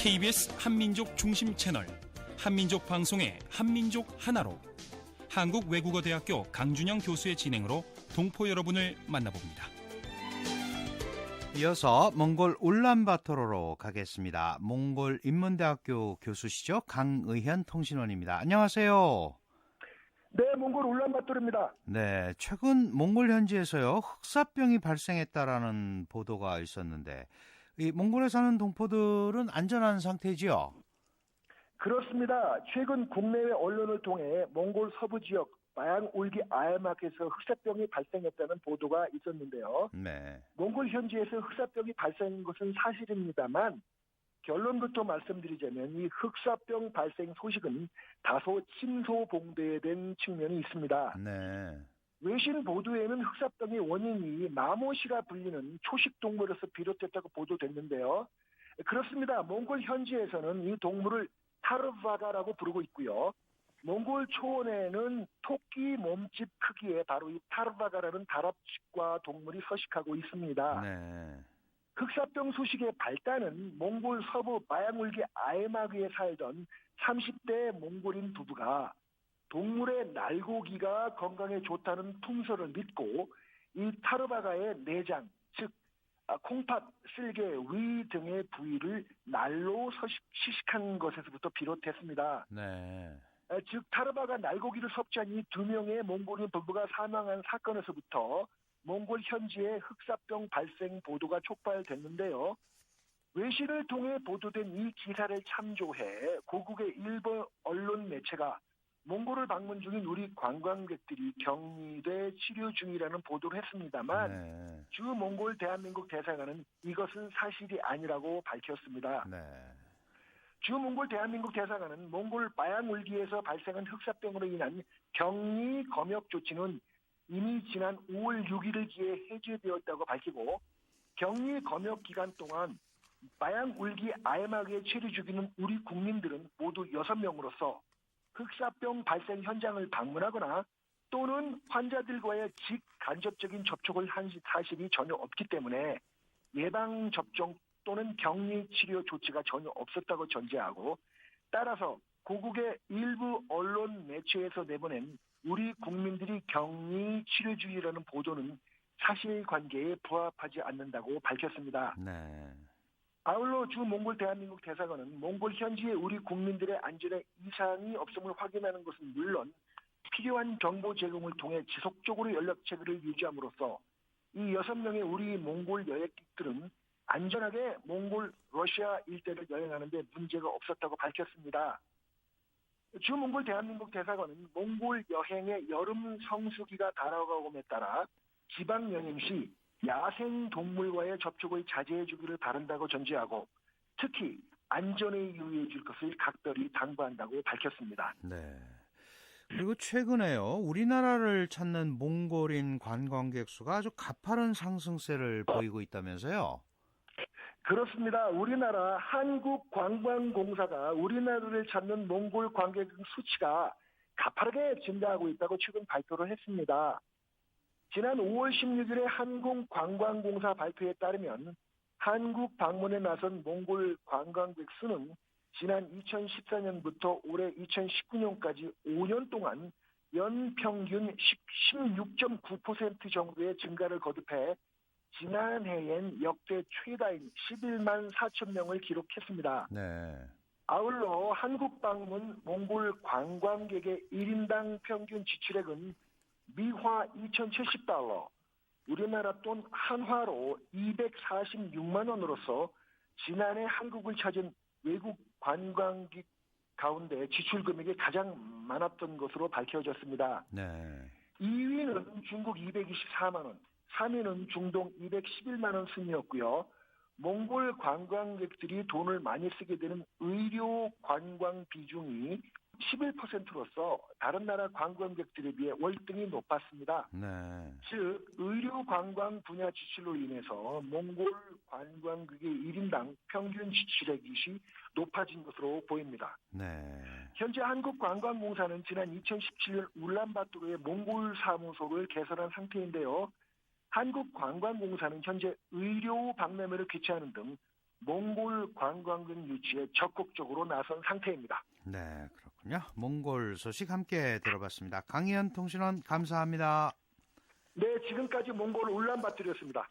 KBS 한민족 중심 채널 한민족 방송의 한민족 하나로 한국외국어대학교 강준영 교수의 진행으로 동포 여러분을 만나봅니다. 이어서 몽골 울란바토르로 가겠습니다. 몽골 인문대학교 교수시죠? 강의현 통신원입니다. 안녕하세요. 네, 몽골 울란바토르입니다. 네, 최근 몽골 현지에서요 흑사병이 발생했다라는 보도가 있었는데 이 몽골에 사는 동포들은 안전한 상태지요? 그렇습니다. 최근 국내외 언론을 통해 몽골 서부 지역 마양 울기 아야막에서 흑사병이 발생했다는 보도가 있었는데요. 네. 몽골 현지에서 흑사병이 발생한 것은 사실입니다만 결론부터 말씀드리자면 이 흑사병 발생 소식은 다소 침소봉대된 측면이 있습니다. 네. 외신 보도에는 흑사병의 원인이 마모시라 불리는 초식 동물에서 비롯됐다고 보도됐는데요. 그렇습니다. 몽골 현지에서는 이 동물을 타르바가라고 부르고 있고요. 몽골 초원에는 토끼 몸집 크기의 바로 이 타르바가라는 다랍치과 동물이 서식하고 있습니다. 네. 흑사병 소식의 발단은 몽골 서부 마양울기 아에마그에 살던 30대 몽골인 부부가 동물의 날고기가 건강에 좋다는 풍설을 믿고 이 타르바가의 내장, 즉 콩팥, 쓸개, 위 등의 부위를 날로 시식한 것에서부터 비롯했습니다. 네. 즉 타르바가 날고기를 섭취한 이 2명의 몽골인 부부가 사망한 사건에서부터 몽골 현지의 흑사병 발생 보도가 촉발됐는데요. 외신을 통해 보도된 이 기사를 참조해 고국의 일부 언론 매체가 몽골을 방문 중인 우리 관광객들이 격리돼 치료 중이라는 보도를 했습니다만 네. 주 몽골 대한민국 대사관은 이것은 사실이 아니라고 밝혔습니다. 네. 주 몽골 대한민국 대사관은 몽골 마양울기에서 발생한 흑사병으로 인한 격리 검역 조치는 이미 지난 5월 6일을 기해 해제되었다고 밝히고 격리 검역 기간 동안 마양울기 아에마그에 체류 중인 우리 국민들은 모두 6명으로서 흑사병 발생 현장을 방문하거나 또는 환자들과의 직간접적인 접촉을 한 사실이 전혀 없기 때문에 예방접종 또는 격리치료 조치가 전혀 없었다고 전제하고 따라서 고국의 일부 언론 매체에서 내보낸 우리 국민들이 격리치료 중이라는 보도는 사실관계에 부합하지 않는다고 밝혔습니다. 네. 아울러 주 몽골 대한민국 대사관은 몽골 현지의 우리 국민들의 안전에 이상이 없음을 확인하는 것은 물론 필요한 정보 제공을 통해 지속적으로 연락체계를 유지함으로써 이 6명의 우리 몽골 여행객들은 안전하게 몽골 러시아 일대를 여행하는 데 문제가 없었다고 밝혔습니다. 주 몽골 대한민국 대사관은 몽골 여행의 여름 성수기가 다가옴에 따라 지방 여행 시 야생 동물과의 접촉을 자제해 주기를 바란다고 전제하고 특히 안전에 유의해 줄 것을 각별히 당부한다고 밝혔습니다. 네. 그리고 최근에요, 우리나라를 찾는 몽골인 관광객 수가 아주 가파른 상승세를 보이고 있다면서요? 그렇습니다. 우리나라 한국관광공사가 우리나라를 찾는 몽골 관광객 수치가 가파르게 증가하고 있다고 최근 발표를 했습니다. 지난 5월 16일에 한국관광공사 발표에 따르면 한국 방문에 나선 몽골 관광객 수는 지난 2014년부터 올해 2019년까지 5년 동안 연평균 16.9% 정도의 증가를 거듭해 지난해엔 역대 최다인 11만 4천 명을 기록했습니다. 네. 아울러 한국 방문 몽골 관광객의 1인당 평균 지출액은 미화 2,070달러, 우리나라 돈 한화로 246만 원으로서 지난해 한국을 찾은 외국 관광객 가운데 지출 금액이 가장 많았던 것으로 밝혀졌습니다. 네. 2위는 중국 224만 원, 3위는 중동 211만 원 순이었고요. 몽골 관광객들이 돈을 많이 쓰게 되는 의료 관광 비중이 11%로서 다른 나라 관광객들에 비해 월등히 높았습니다. 네. 즉 의료 관광 분야 지출로 인해서 몽골 관광객의 1인당 평균 지출액이 높아진 것으로 보입니다. 네. 현재 한국관광공사는 지난 2017년 울란바토르의 몽골 사무소를 개설한 상태인데요. 한국관광공사는 현재 의료 박람회를 개최하는 등 몽골 관광객 유치에 적극적으로 나선 상태입니다. 네, 그렇군요. 몽골 소식 함께 들어봤습니다. 강희연 통신원 감사합니다. 네, 지금까지 몽골 울란바토르였습니다.